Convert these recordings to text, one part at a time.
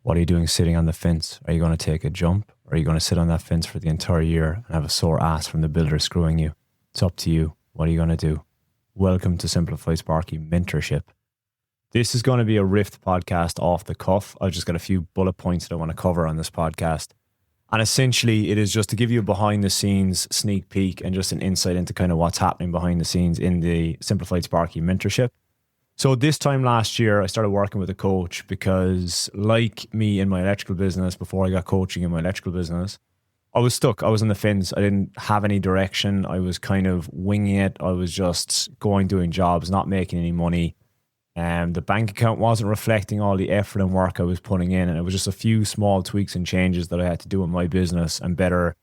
What are you doing sitting on the fence? Are you going to take a jump? Or are you going to sit on that fence for the entire year and have a sore ass from the builder screwing you? It's up to you. What are you going to do? Welcome to Simplify Sparky Mentorship. This is going to be a riffed podcast off the cuff. I've just got a few bullet points that I want to cover on this podcast. And essentially, it is just to give you a behind the scenes sneak peek and just an insight into kind of what's happening behind the scenes in the Simplified Sparky Mentorship. So this time last year, I started working with a coach because, like me in my electrical business, before I got coaching in my electrical business, I was stuck. I was on the fence. I didn't have any direction. I was kind of winging it. I was just doing jobs, not making any money. The bank account wasn't reflecting all the effort and work I was putting in. And it was just a few small tweaks and changes that I had to do in my business and better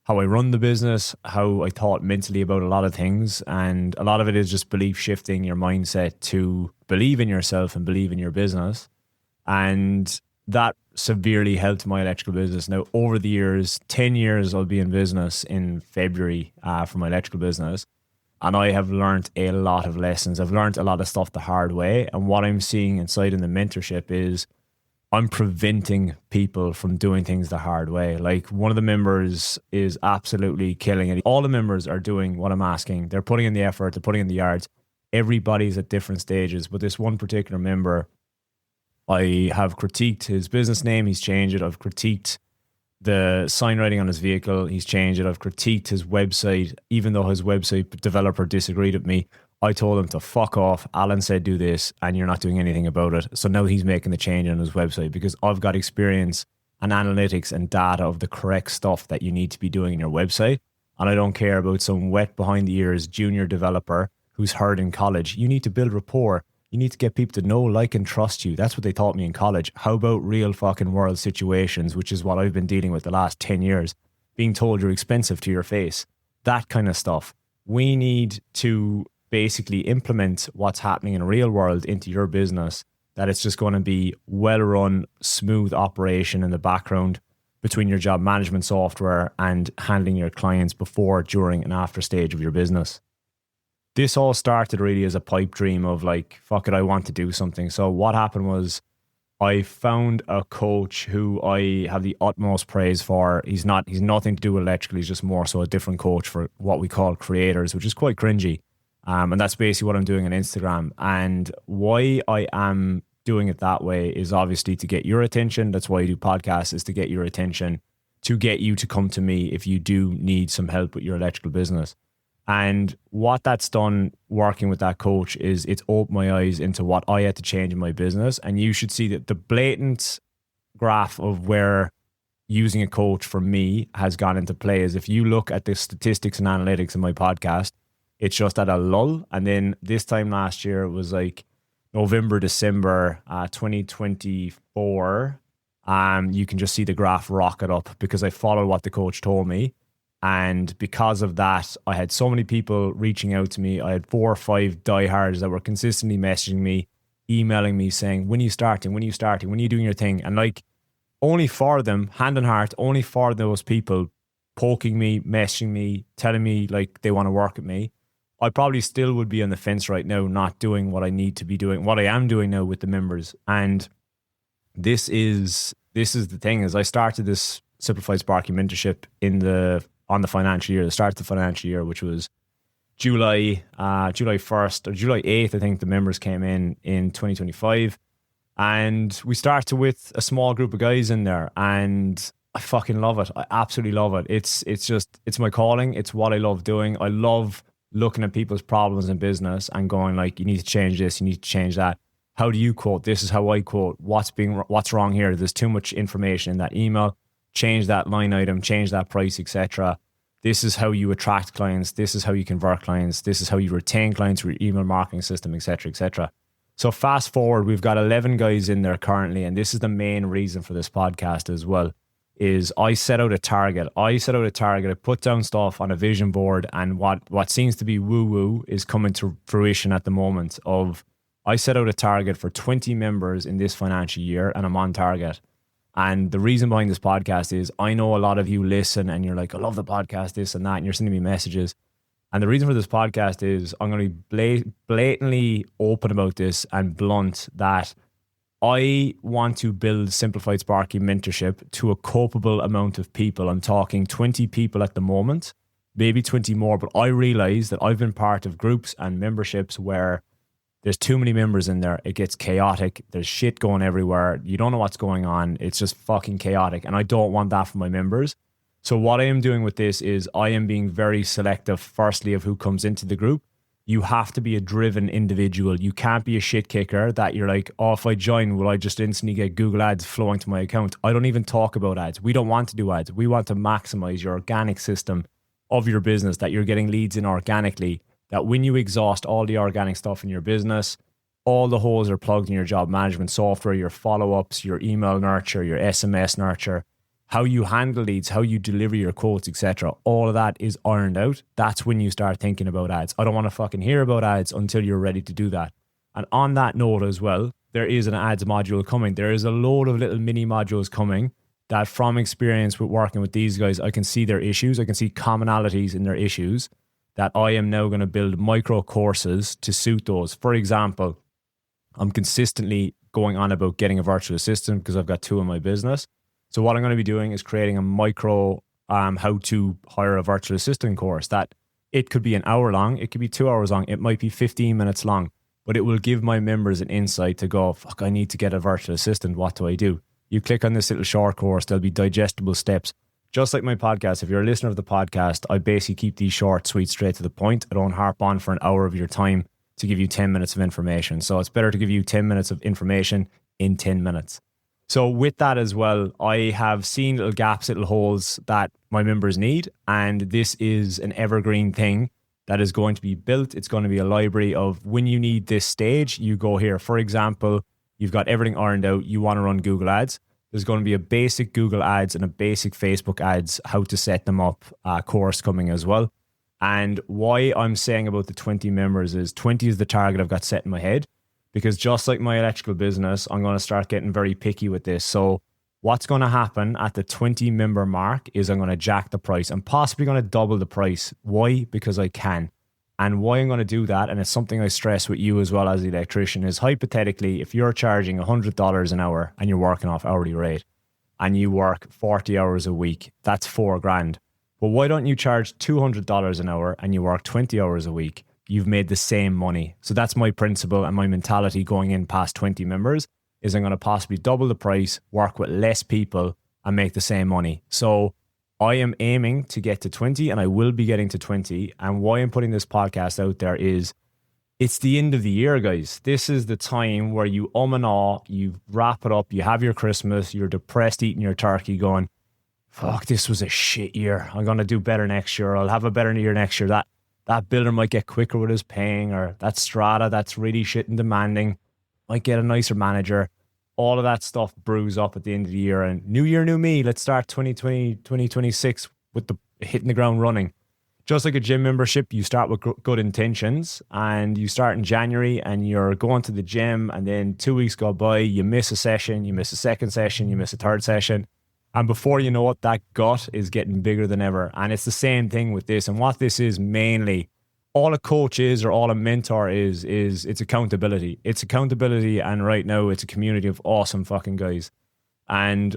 how I run the business, how I thought mentally about a lot of things. And a lot of it is just belief shifting your mindset to believe in yourself and believe in your business. And that severely helped my electrical business. Now, over the years, 10 years I'll be in business in February for my electrical business. And I have learned a lot of lessons. I've learned a lot of stuff the hard way. And what I'm seeing inside in the mentorship is I'm preventing people from doing things the hard way. Like, one of the members is absolutely killing it. All the members are doing what I'm asking. They're putting in the effort, they're putting in the yards. Everybody's at different stages. But this one particular member, I have critiqued his business name. He's changed it. I've critiqued the sign writing on his vehicle. He's changed it. I've critiqued his website. Even though his website developer disagreed with me, I told him to fuck off. Alan said do this and you're not doing anything about it. So now he's making the change on his website because I've got experience and analytics and data of the correct stuff that you need to be doing in your website. And I don't care about some wet behind the ears junior developer who's heard in college. You need to build rapport. You need to get people to know, like, and trust you. That's what they taught me in college. How about real fucking world situations, which is what I've been dealing with the last 10 years, being told you're expensive to your face, that kind of stuff. We need to basically implement what's happening in the real world into your business, that it's just going to be well-run, smooth operation in the background between your job management software and handling your clients before, during, and after stage of your business. This all started really as a pipe dream of like, fuck it, I want to do something. So what happened was I found a coach who I have the utmost praise for. He's nothing to do with electrical. He's just more so a different coach for what we call creators, which is quite cringy. And that's basically what I'm doing on Instagram. And why I am doing it that way is obviously to get your attention. That's why I do podcasts, is to get your attention, to get you to come to me if you do need some help with your electrical business. And what that's done working with that coach is it's opened my eyes into what I had to change in my business. And you should see that the blatant graph of where using a coach for me has gone into play is if you look at the statistics and analytics in my podcast, it's just at a lull. And then this time last year, it was like November, December 2024. You can just see the graph rocket up because I followed what the coach told me. And because of that, I had so many people reaching out to me. I had 4 or 5 diehards that were consistently messaging me, emailing me saying, when are you starting? When are you starting? When are you doing your thing? And like, only for them, hand on heart, only for those people poking me, messaging me, telling me like they want to work with me, I probably still would be on the fence right now, not doing what I need to be doing, what I am doing now with the members. And this is the thing, is I started this Simplified Sparky Mentorship on the financial year, the start of the financial year, which was July 1st or July 8th, I think the members came in 2025. And we started with a small group of guys in there, and I fucking love it. I absolutely love it. It's my calling. It's what I love doing. I love looking at people's problems in business and going like, you need to change this, you need to change that. How do you quote? This is how I quote. What's wrong here? There's too much information in that email. Change that line item, change that price, etc. This is how you attract clients. This is how you convert clients. This is how you retain clients through your email marketing system, etc., etc. So fast forward, we've got 11 guys in there currently, and this is the main reason for this podcast as well, is I set out a target. I put down stuff on a vision board, and what seems to be woo-woo is coming to fruition at the moment of I set out a target for 20 members in this financial year, and I'm on target. And the reason behind this podcast is I know a lot of you listen and you're like, I love the podcast, this and that, and you're sending me messages. And the reason for this podcast is I'm going to be blatantly open about this and blunt that I want to build Simplified Sparky Mentorship to a culpable amount of people. I'm talking 20 people at the moment, maybe 20 more, but I realize that I've been part of groups and memberships where there's too many members in there. It gets chaotic. There's shit going everywhere. You don't know what's going on. It's just fucking chaotic. And I don't want that for my members. So what I am doing with this is I am being very selective, firstly, of who comes into the group. You have to be a driven individual. You can't be a shit kicker that you're like, oh, if I join, will I just instantly get Google ads flowing to my account? I don't even talk about ads. We don't want to do ads. We want to maximize your organic system of your business, that you're getting leads in organically, that when you exhaust all the organic stuff in your business, all the holes are plugged in your job management software, your follow-ups, your email nurture, your SMS nurture, how you handle leads, how you deliver your quotes, etc. All of that is ironed out. That's when you start thinking about ads. I don't want to fucking hear about ads until you're ready to do that. And on that note as well, there is an ads module coming. There is a load of little mini modules coming that, from experience with working with these guys, I can see their issues. I can see commonalities in their issues that I am now going to build micro courses to suit those. For example, I'm consistently going on about getting a virtual assistant because I've got 2 in my business. So what I'm going to be doing is creating a micro how to hire a virtual assistant course that it could be an hour long, it could be 2 hours long, it might be 15 minutes long, but it will give my members an insight to go, fuck, I need to get a virtual assistant. What do I do? You click on this little short course, there'll be digestible steps. Just like my podcast, if you're a listener of the podcast, I basically keep these short, sweet, straight to the point. I don't harp on for an hour of your time to give you 10 minutes of information. So it's better to give you 10 minutes of information in 10 minutes. So with that as well, I have seen little gaps, little holes that my members need. And this is an evergreen thing that is going to be built. It's going to be a library of when you need this stage, you go here. For example, you've got everything ironed out. You want to run Google ads. There's going to be a basic Google ads and a basic Facebook ads, how to set them up course coming as well. And why I'm saying about the 20 members is 20 is the target I've got set in my head. Because just like my electrical business, I'm going to start getting very picky with this. So what's going to happen at the 20 member mark is I'm going to jack the price. I'm possibly going to double the price. Why? Because I can. And why I'm going to do that, and it's something I stress with you as well as the electrician, is hypothetically, if you're charging $100 an hour and you're working off hourly rate and you work 40 hours a week, that's $4,000. But why don't you charge $200 an hour and you work 20 hours a week? You've made the same money. So that's my principle and my mentality going in past 20 members is I'm going to possibly double the price, work with less people and make the same money. So I am aiming to get to 20 and I will be getting to 20. And why I'm putting this podcast out there is it's the end of the year, guys. This is the time where you and ah, you wrap it up, you have your Christmas, you're depressed eating your turkey going, fuck, this was a shit year. I'm going to do better next year. I'll have a better year next year. That builder might get quicker with his paying, or that strata that's really shit and demanding might get a nicer manager. All of that stuff brews up at the end of the year. And new year, new me. Let's start 2026 with the hitting the ground running. Just like a gym membership, you start with good intentions and you start in January and you're going to the gym and then 2 weeks go by, you miss a session, you miss a second session, you miss a third session. And before you know it, that gut is getting bigger than ever. And it's the same thing with this. And what this is mainly, all a coach is or all a mentor is it's accountability. It's accountability. And right now it's a community of awesome fucking guys. And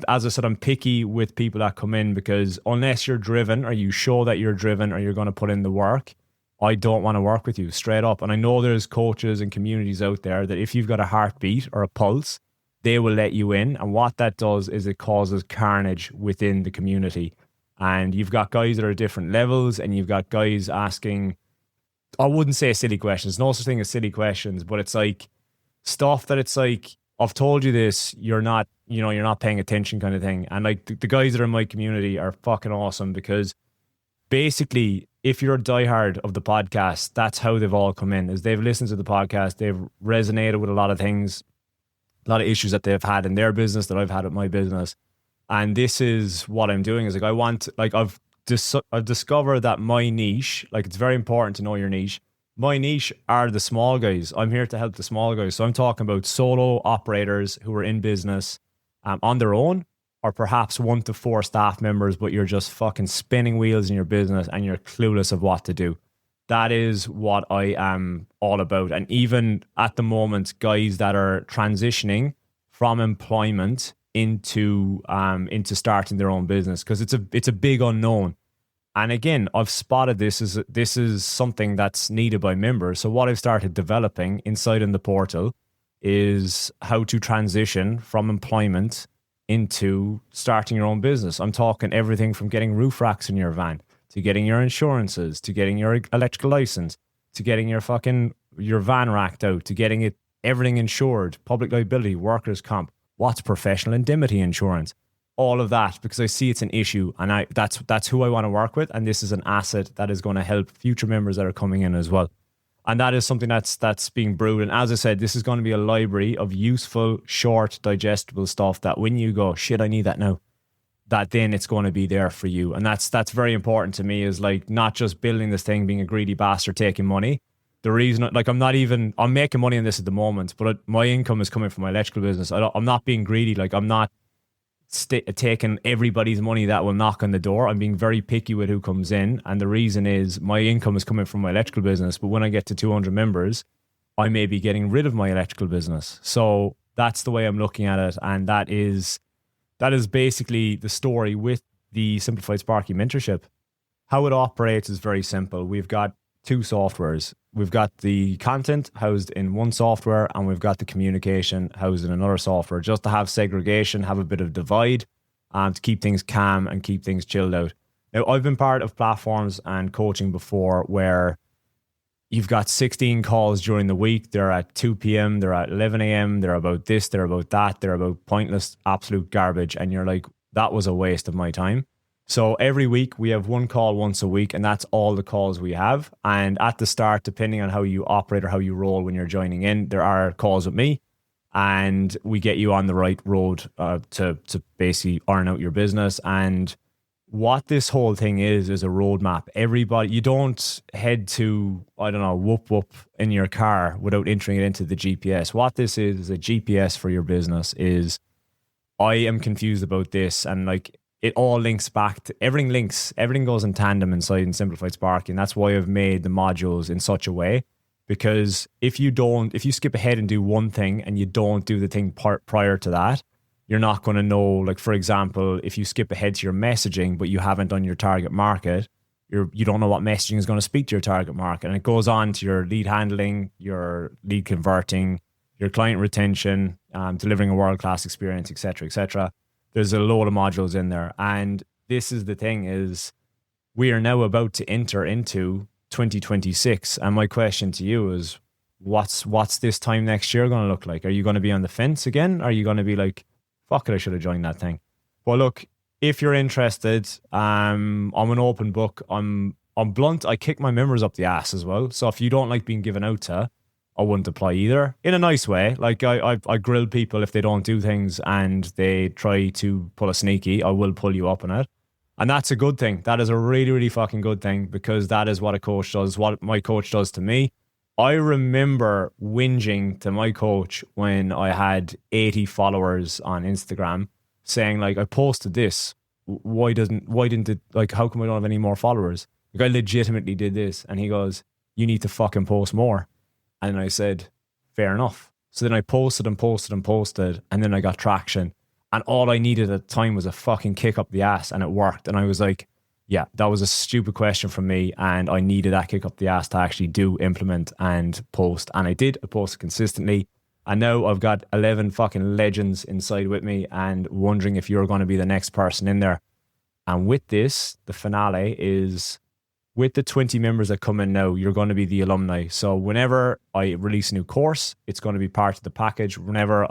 as I said, I'm picky with people that come in because unless you're driven or you show that you're driven or you're going to put in the work, I don't want to work with you straight up. And I know there's coaches and communities out there that if you've got a heartbeat or a pulse, they will let you in. And what that does is it causes carnage within the community. And you've got guys that are different levels and you've got guys asking, I wouldn't say silly questions, no such thing as silly questions, but it's like stuff that it's like, I've told you this, you're not paying attention kind of thing. And like the guys that are in my community are fucking awesome because basically if you're a diehard of the podcast, that's how they've all come in, is they've listened to the podcast, they've resonated with a lot of things, a lot of issues that they've had in their business that I've had at my business. And this is what I'm doing is like, I've discovered that my niche, like it's very important to know your niche. My niche are the small guys. I'm here to help the small guys. So I'm talking about solo operators who are in business on their own, or perhaps 1 to 4 staff members, but you're just fucking spinning wheels in your business and you're clueless of what to do. That is what I am all about. And even at the moment, guys that are transitioning from employment into starting their own business, because it's a big unknown. And again, I've spotted this is something that's needed by members. So what I've started developing inside in the portal is how to transition from employment into starting your own business. I'm talking everything from getting roof racks in your van, to getting your insurances, to getting your electrical license, to getting your van racked out, to getting everything insured, public liability, workers' comp, what's professional indemnity insurance, all of that, because I see it's an issue, and that's who I want to work with, and this is an asset that is going to help future members that are coming in as well. And that is something that's being brewed. And as I said, this is going to be a library of useful, short, digestible stuff that when you go, shit, I need that now, that then it's going to be there for you. And that's very important to me, is like not just building this thing, being a greedy bastard, taking money. The reason, like, I'm making money on this at the moment, but my income is coming from my electrical business. I'm not being greedy. Like, I'm not taking everybody's money that will knock on the door. I'm being very picky with who comes in. And the reason is my income is coming from my electrical business. But when I get to 200 members, I may be getting rid of my electrical business. So that's the way I'm looking at it. And that is basically the story with the Simplified Sparky Mentorship. How it operates is very simple. We've got two softwares. We've got the content housed in one software, and we've got the communication housed in another software, just to have segregation, have a bit of divide, to keep things calm and keep things chilled out. Now, I've been part of platforms and coaching before where you've got 16 calls during the week. They're at 2 p.m., they're at 11 a.m., they're about this, they're about that, they're about pointless, absolute garbage. And you're like, that was a waste of my time. So every week we have one call once a week, and that's all the calls we have. And at the start, depending on how you operate or how you roll when you're joining in, there are calls with me, and we get you on the right road to basically iron out your business. And what this whole thing is a roadmap. Everybody, you don't head to, I don't know, whoop whoop in your car without entering it into the GPS. What this is a GPS for your business. Is I am confused about this, and like, it all links back to everything goes in tandem inside in Simplified Sparky. And that's why I've made the modules in such a way, because if you skip ahead and do one thing and you don't do the thing prior to that, you're not going to know. Like, for example, if you skip ahead to your messaging, but you haven't done your target market, you don't know what messaging is going to speak to your target market. And it goes on to your lead handling, your lead converting, your client retention, delivering a world-class experience, etc., etc. There's a load of modules in there. And this is the thing, is we are now about to enter into 2026. And my question to you is, what's this time next year going to look like? Are you going to be on the fence again? Are you going to be like, fuck it, I should have joined that thing? Well, look, if you're interested, I'm an open book. I'm blunt. I kick my members up the ass as well. So if you don't like being given out to, I wouldn't apply either, in a nice way. Like, I grill people if they don't do things and they try to pull a sneaky. I will pull you up on it. And that's a good thing. That is a really, really fucking good thing, because that is what a coach does, what my coach does to me. I remember whinging to my coach when I had 80 followers on Instagram, saying like, I posted this. Why didn't it, like, how come I don't have any more followers? Like, I legitimately did this. And he goes, you need to fucking post more. And I said, fair enough. So then I posted, and then I got traction. And all I needed at the time was a fucking kick up the ass, and it worked. And I was like, yeah, that was a stupid question from me, and I needed that kick up the ass to actually implement and post. And I did. I posted consistently. And now I've got 11 fucking legends inside with me, and wondering if you're going to be the next person in there. And with this, the finale is, with the 20 members that come in now, you're going to be the alumni. So whenever I release a new course, it's going to be part of the package. Whenever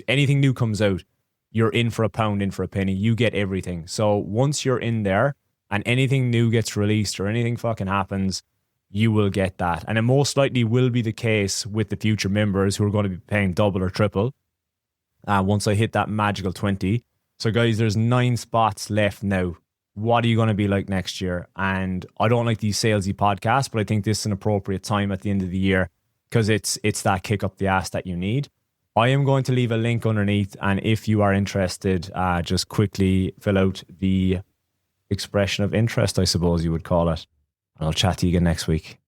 anything new comes out, you're in for a pound, in for a penny. You get everything. So once you're in there and anything new gets released or anything fucking happens, you will get that. And it most likely will be the case with the future members who are going to be paying double or triple once I hit that magical 20. So guys, there's 9 spots left now. What are you going to be like next year? And I don't like these salesy podcasts, but I think this is an appropriate time at the end of the year, because it's that kick up the ass that you need. I am going to leave a link underneath, and if you are interested, just quickly fill out the expression of interest, I suppose you would call it. And I'll chat to you again next week.